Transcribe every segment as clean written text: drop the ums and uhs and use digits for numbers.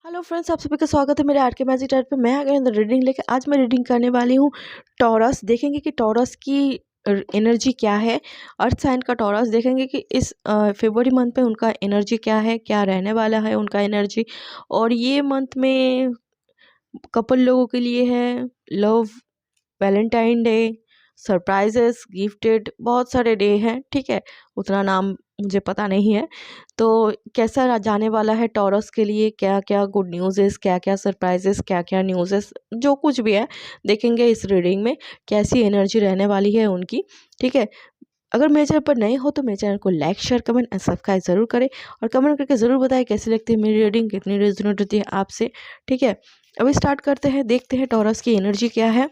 Hello friends, आप सभी का स्वागत है मेरे आर के मैजिक टाइप पे। मैं आ गई हूँ रीडिंग लेके। आज मैं रीडिंग करने वाली हूँ टॉरस। देखेंगे कि टॉरस की एनर्जी क्या है। अर्थ साइन का टॉरस देखेंगे कि इस फरवरी मंथ पे उनका एनर्जी क्या है, क्या रहने वाला है उनका एनर्जी। और ये मंथ में कपल लोगों के लिए है love, Valentine day, surprises, gifted, बहुत सारे डे हैं। ठीक है, उतना नाम मुझे पता नहीं है। तो कैसा जाने वाला है टॉरस के लिए, क्या क्या गुड न्यूज़, क्या क्या सरप्राइजेस, क्या क्या न्यूज़, जो कुछ भी है देखेंगे इस रीडिंग में कैसी एनर्जी रहने वाली है उनकी। ठीक है, अगर मेरे चैनल पर नए हो तो मेरे चैनल को like, share, comment and subscribe ज़रूर करें। और कमेंट करके ज़रूर बताएं कैसी लगती है मेरी रीडिंग, कितनी रेजोनेट होती है आपसे। ठीक है, अभी स्टार्ट करते हैं, देखते हैं टॉरस की एनर्जी क्या है।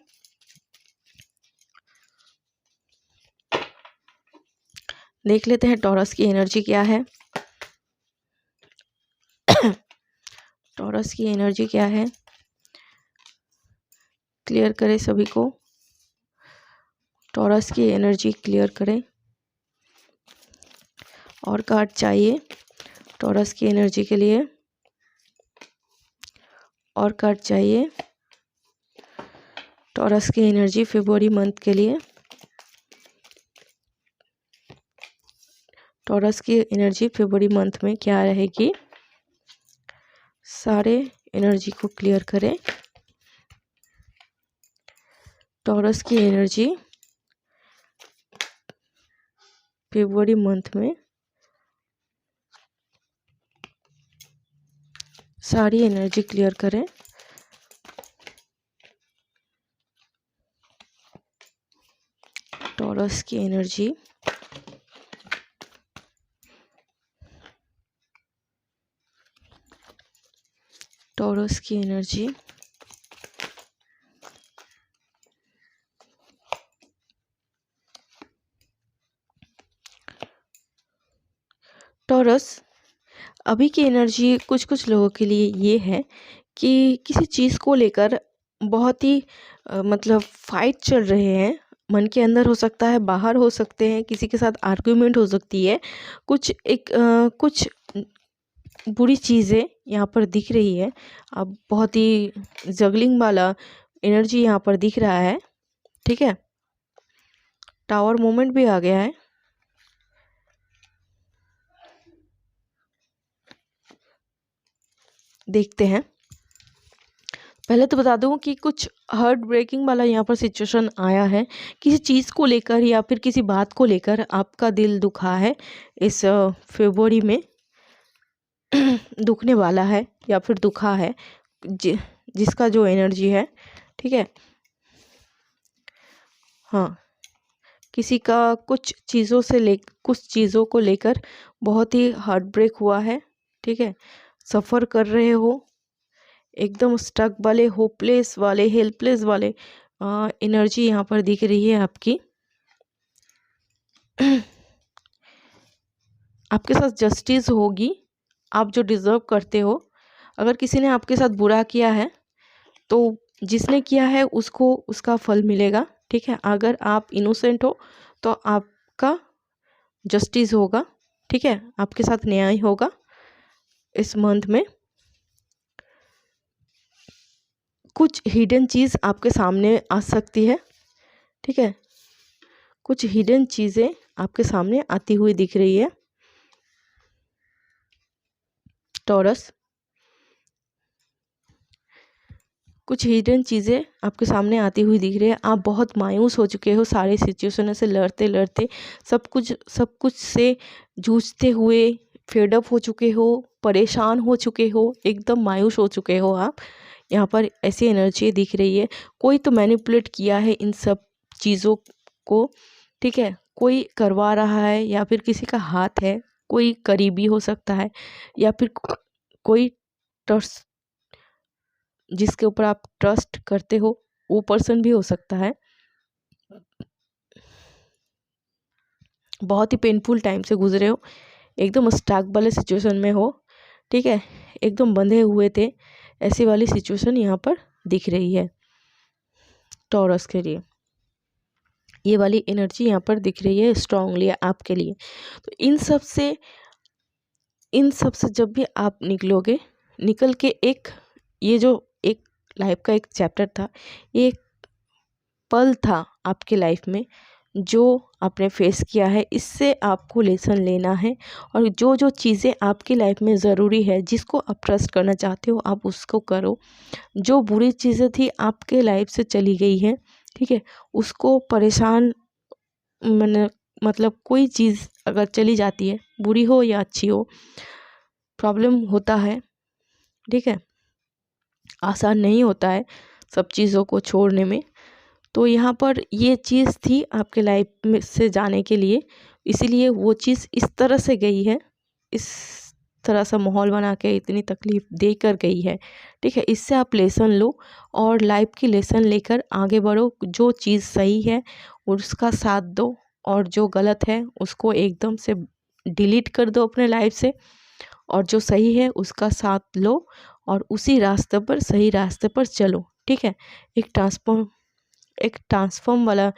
देख लेते हैं टॉरस की एनर्जी क्या है। टॉरस की एनर्जी क्या है, क्लियर करें सभी को। टॉरस की एनर्जी क्लियर करें। और कार्ड चाहिए टॉरस की एनर्जी के लिए, और कार्ड चाहिए टॉरस की एनर्जी फरवरी मंथ के लिए। टॉरस की एनर्जी फरवरी मंथ में क्या रहेगी, सारे एनर्जी को क्लियर करें। टॉरस की एनर्जी फरवरी मंथ में सारी एनर्जी क्लियर करें। टॉरस की एनर्जी टॉरस की एनर्जी टॉरस अभी की एनर्जी कुछ कुछ लोगों के लिए ये है कि किसी चीज़ को लेकर बहुत ही मतलब फाइट चल रहे हैं। मन के अंदर हो सकता है, बाहर हो सकते हैं, किसी के साथ आर्ग्यूमेंट हो सकती है। कुछ बुरी चीज़ें यहाँ पर दिख रही है। अब बहुत ही जगलिंग वाला एनर्जी यहाँ पर दिख रहा है। ठीक है, टावर मोमेंट भी आ गया है। देखते हैं, पहले तो बता दूं कि कुछ हार्ट ब्रेकिंग वाला यहाँ पर सिचुएशन आया है। किसी चीज़ को लेकर या फिर किसी बात को लेकर आपका दिल दुखा है इस फरवरी में। दुखने वाला है या फिर दुखा है जिसका जो एनर्जी है। ठीक है, हाँ, किसी का कुछ चीज़ों को लेकर बहुत ही हार्ट ब्रेक हुआ है। ठीक है, सफ़र कर रहे हो, एकदम स्टक वाले, होपलेस वाले, हेल्पलेस वाले एनर्जी यहाँ पर दिख रही है आपकी। आपके साथ जस्टिस होगी, आप जो डिज़र्व करते हो। अगर किसी ने आपके साथ बुरा किया है तो जिसने किया है उसको उसका फल मिलेगा। ठीक है, अगर आप इनोसेंट हो तो आपका जस्टिस होगा। ठीक है, आपके साथ न्याय होगा इस मंथ में। कुछ हिडन चीज़ आपके सामने आ सकती है। ठीक है, कुछ हिडन चीज़ें आपके सामने आती हुई दिख रही है टॉरस। कुछ हिडन चीज़ें आपके सामने आती हुई दिख रही है। आप बहुत मायूस हो चुके हो सारे सिचुएशन से लड़ते लड़ते, सब कुछ से जूझते हुए फेड अप हो चुके हो, परेशान हो चुके हो, एकदम मायूस हो चुके हो आप। यहाँ पर ऐसी एनर्जी दिख रही है। कोई तो मैनिपुलेट किया है इन सब चीज़ों को। ठीक है, कोई करवा रहा है या फिर किसी का हाथ है, कोई करीबी हो सकता है या फिर कोई ट्रस्ट, जिसके ऊपर आप ट्रस्ट करते हो वो पर्सन भी हो सकता है। बहुत ही पेनफुल टाइम से गुजरे हो, एकदम स्टक वाले सिचुएशन में हो। ठीक है, एकदम बंधे हुए थे, ऐसी वाली सिचुएशन यहाँ पर दिख रही है टॉरस के लिए। ये वाली एनर्जी यहाँ पर दिख रही है स्ट्रांगली आपके लिए। तो इन सब से जब भी आप निकल के एक, ये जो एक लाइफ का एक चैप्टर था, ये एक पल था आपके लाइफ में जो आपने फेस किया है, इससे आपको लेसन लेना है। और जो जो चीज़ें आपकी लाइफ में ज़रूरी है, जिसको आप ट्रस्ट करना चाहते हो, आप उसको करो। जो बुरी चीज़ें थी आपके लाइफ से चली गई है, ठीक है, उसको परेशान मैंने मतलब कोई चीज़ अगर चली जाती है, बुरी हो या अच्छी हो, प्रॉब्लम होता है, ठीक है, आसान नहीं होता है सब चीज़ों को छोड़ने में। तो यहाँ पर ये चीज़ थी आपके लाइफ में से जाने के लिए, इसीलिए वो चीज़ इस तरह से गई है, इस तरह सा माहौल बना के इतनी तकलीफ़ दे कर गई है, ठीक है। इससे आप लेसन लो और लाइफ की लेसन लेकर आगे बढ़ो। जो चीज़ सही है उसका साथ दो, और जो गलत है उसको एकदम से डिलीट कर दो अपने लाइफ से, और जो सही है उसका साथ लो और उसी रास्ते पर, सही रास्ते पर चलो, ठीक है। एक ट्रांसफॉर्म वाला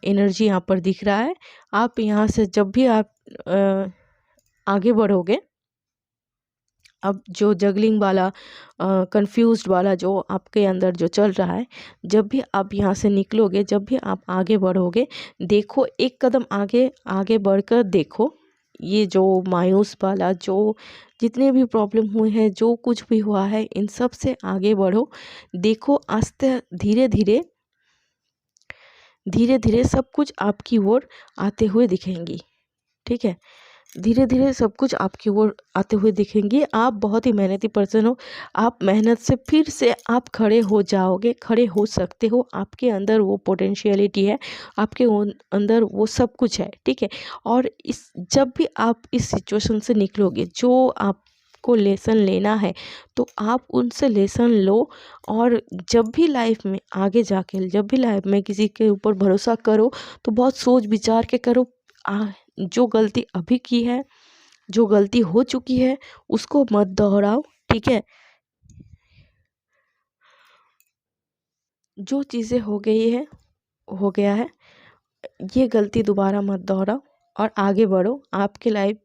एनर्जी यहाँ पर दिख रहा है। आप यहाँ से जब भी आप आगे बढ़ोगे, अब जो जगलिंग वाला कंफ्यूज्ड वाला जो आपके अंदर जो चल रहा है, जब भी आप यहाँ से निकलोगे, जब भी आप आगे बढ़ोगे, देखो एक कदम आगे आगे बढ़कर देखो। ये जो मायूस वाला, जो जितने भी प्रॉब्लम हुए हैं, जो कुछ भी हुआ है, इन सब से आगे बढ़ो। देखो आस्ते धीरे धीरे धीरे धीरे सब कुछ आपकी ओर आते हुए दिखेंगी, ठीक है। धीरे धीरे सब कुछ आपकी ओर आते हुए दिखेंगे। आप बहुत ही मेहनती पर्सन हो, आप मेहनत से फिर से आप खड़े हो जाओगे, खड़े हो सकते हो। आपके अंदर वो पोटेंशियलिटी है, आपके अंदर वो सब कुछ है, ठीक है। और इस जब भी आप इस सिचुएशन से निकलोगे, जो आपको लेसन लेना है, तो आप उनसे लेसन लो। और जब भी लाइफ में आगे जाके, जब भी लाइफ में किसी के ऊपर भरोसा करो, तो बहुत सोच विचार के करो। जो गलती अभी की है, जो गलती हो चुकी है, उसको मत दोहराओ, ठीक है। जो चीज़ें हो गई है, हो गया है, ये गलती दोबारा मत दोहराओ और आगे बढ़ो। आपके लाइफ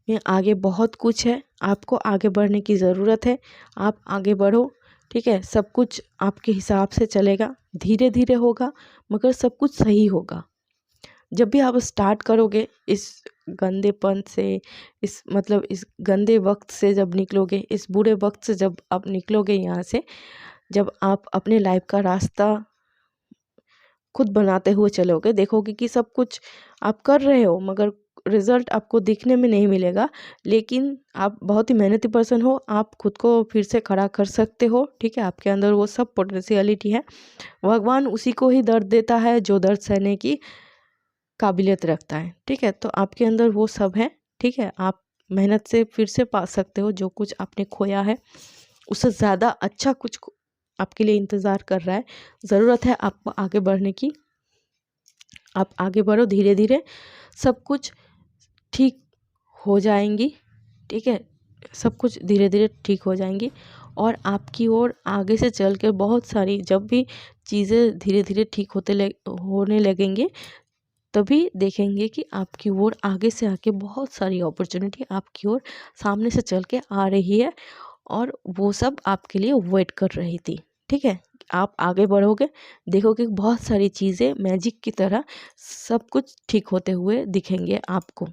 में आगे बहुत कुछ है, आपको आगे बढ़ने की ज़रूरत है। आप आगे बढ़ो, ठीक है। सब कुछ आपके हिसाब से चलेगा, धीरे धीरे होगा, मगर सब कुछ सही होगा। जब भी आप स्टार्ट करोगे इस गंदेपन से, इस मतलब इस गंदे वक्त से जब निकलोगे, इस बुरे वक्त से जब आप निकलोगे यहाँ से, जब आप अपने लाइफ का रास्ता खुद बनाते हुए चलोगे, देखोगे कि सब कुछ आप कर रहे हो, मगर रिजल्ट आपको दिखने में नहीं मिलेगा। लेकिन आप बहुत ही मेहनती पर्सन हो, आप खुद को फिर से खड़ा कर सकते हो, ठीक है। आपके अंदर वो सब पोटेंशियलिटी है। भगवान उसी को ही दर्द देता है जो दर्द सहने की काबिलियत रखता है, ठीक है। तो आपके अंदर वो सब है, ठीक है। आप मेहनत से फिर से पा सकते हो जो कुछ आपने खोया है, उससे ज़्यादा अच्छा कुछ आपके लिए इंतज़ार कर रहा है। ज़रूरत है आपको आगे बढ़ने की। आप आगे बढ़ो, धीरे धीरे सब कुछ ठीक हो जाएंगी, ठीक है। सब कुछ धीरे धीरे ठीक हो जाएंगी और आपकी ओर आगे से चल के बहुत सारी, जब भी चीज़ें धीरे धीरे ठीक होने लगेंगे, तभी देखेंगे कि आपकी ओर आगे से आके बहुत सारी अपॉर्चुनिटी आपकी ओर सामने से चल के आ रही है, और वो सब आपके लिए वेट कर रही थी, ठीक है। आप आगे बढ़ोगे, देखोगे बहुत सारी चीज़ें मैजिक की तरह सब कुछ ठीक होते हुए दिखेंगे आपको।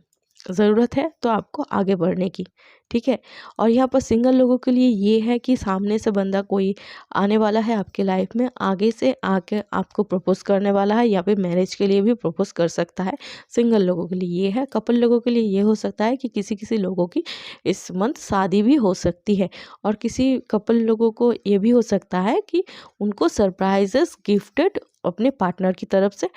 ज़रूरत है तो आपको आगे बढ़ने की, ठीक है। और यहाँ पर सिंगल लोगों के लिए ये है कि सामने से बंदा कोई आने वाला है आपके लाइफ में, आगे से आके आपको प्रपोज करने वाला है, या फिर मैरिज के लिए भी प्रपोज कर सकता है। सिंगल लोगों के लिए ये है। कपल लोगों के लिए ये हो सकता है कि किसी किसी लोगों की इस मंथ शादी भी हो सकती है, और किसी कपल लोगों को ये भी हो सकता है कि उनको सरप्राइजेस गिफ्टेड अपने पार्टनर की तरफ से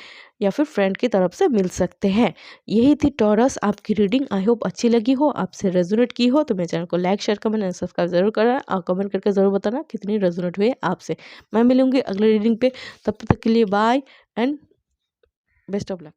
या फिर फ्रेंड की तरफ से मिल सकते हैं। यही थी टॉरस आपकी रीडिंग। आई होप अच्छी लगी हो, आपसे रेजोनेट की हो, तो मेरे चैनल को like share comment and subscribe जरूर करना, और कमेंट करके ज़रूर बताना कितनी रेजोनेट हुई आपसे। मैं मिलूंगी अगले रीडिंग पे, तब तक के लिए bye and best of luck.